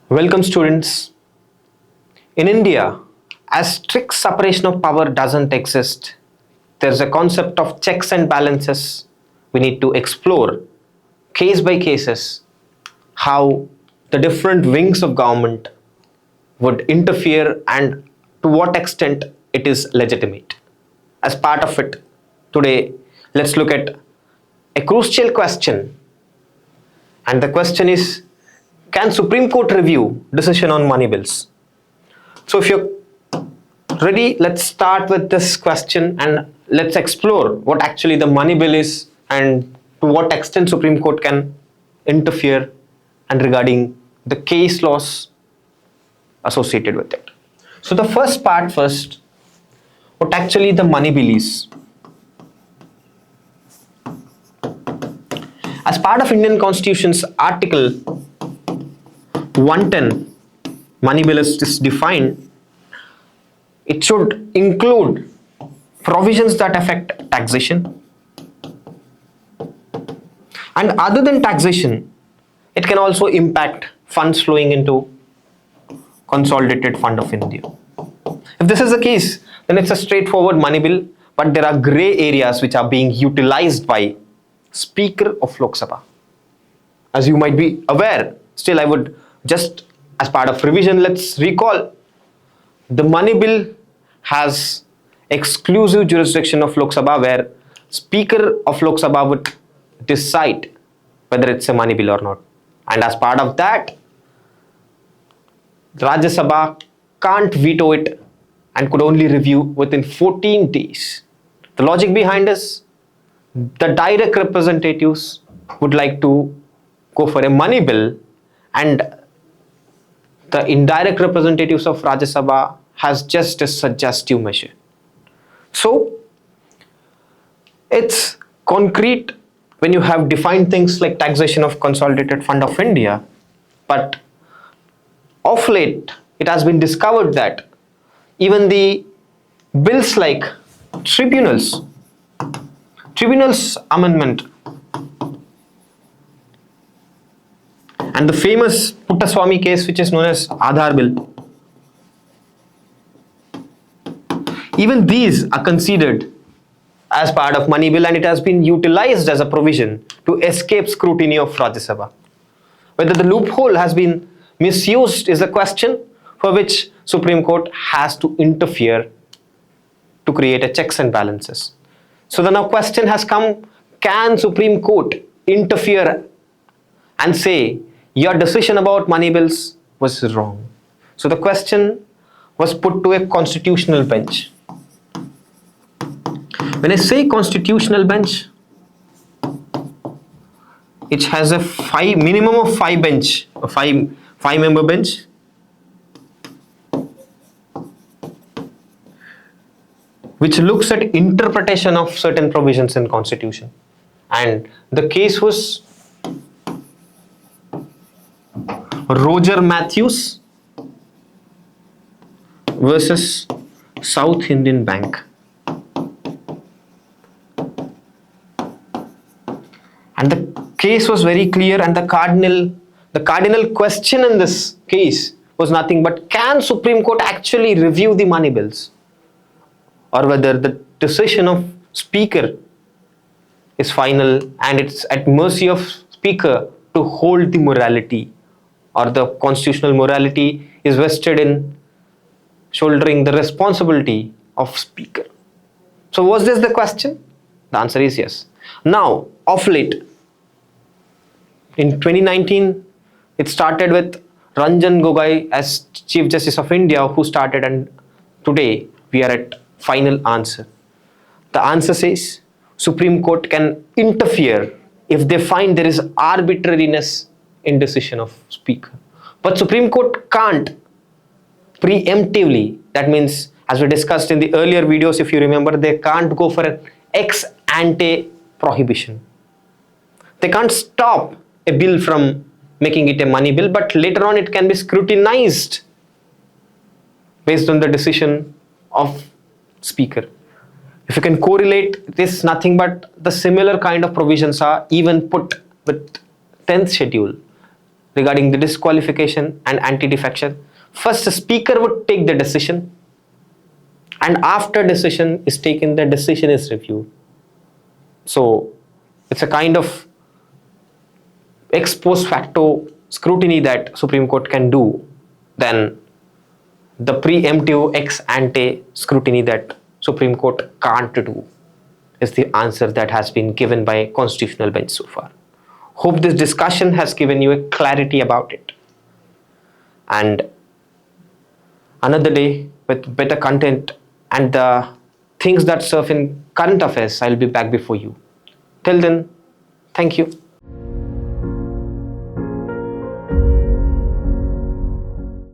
Welcome students. In India, as strict separation of power doesn't exist, there's a concept of checks and balances. We need to explore case by cases how the different wings of government would interfere and to what extent it is legitimate. As part of it, today let's look at a crucial question, and the question is, can Supreme Court review decision on money bills? So if you're ready, let's start with this question and let's explore what actually the money bill is and to what extent Supreme Court can interfere and regarding the case laws associated with it. So the first part first, what actually the money bill is. As part of Indian Constitution's Article 110, money bill is defined. It should include provisions that affect taxation, and other than taxation, it can also impact funds flowing into Consolidated Fund of India. If this is the case, then it's a straightforward money bill, but there are grey areas which are being utilized by Speaker of Lok Sabha. As you might be aware, still I would just as part of revision, let's recall the money bill has exclusive jurisdiction of Lok Sabha where Speaker of Lok Sabha would decide whether it's a money bill or not. And as part of that, Rajya Sabha can't veto it and could only review within 14 days. The logic behind is the direct representatives would like to go for a money bill and the indirect representatives of Rajya Sabha has just a suggestive measure. So it's concrete when you have defined things like taxation of Consolidated Fund of India, but of late it has been discovered that even the bills like tribunals amendment and the famous Puttaswamy case which is known as Aadhaar bill, even these are considered as part of money bill and it has been utilized as a provision to escape scrutiny of Rajya Sabha. Whether the loophole has been misused is a question for which Supreme Court has to interfere to create a checks and balances. So the now question has come, can Supreme Court interfere and say your decision about money bills was wrong? So the question was put to a constitutional bench. When I say constitutional bench, it has a minimum of five member bench. Which looks at interpretation of certain provisions in Constitution. And the case was Roger Matthews versus South Indian Bank. And the case was very clear, and the cardinal question in this case was nothing but, can Supreme Court actually review the money bills? Or whether the decision of Speaker is final and it's at mercy of Speaker to hold the morality, or the constitutional morality is vested in shouldering the responsibility of Speaker. So was this the question? The answer is yes. Now, of late, in 2019, it started with Ranjan Gogoi as Chief Justice of India who started, and today we are at final answer. The answer says Supreme Court can interfere if they find there is arbitrariness in decision of Speaker. But Supreme Court can't preemptively. That means, as we discussed in the earlier videos, if you remember, they can't go for an ex ante prohibition. They can't stop a bill from making it a money bill, but later on it can be scrutinized based on the decision of Speaker. If you can correlate this, nothing but the similar kind of provisions are even put with 10th schedule regarding the disqualification and anti-defection. First, the speaker would take the decision, and after decision is taken, the decision is reviewed. So it's a kind of ex post facto scrutiny that Supreme Court can do than the preemptive ex ante scrutiny that Supreme Court can't do, is the answer that has been given by Constitutional Bench so far. Hope this discussion has given you a clarity about it. And another day with better content and the things that serve in current affairs, I'll be back before you. Till then, thank you.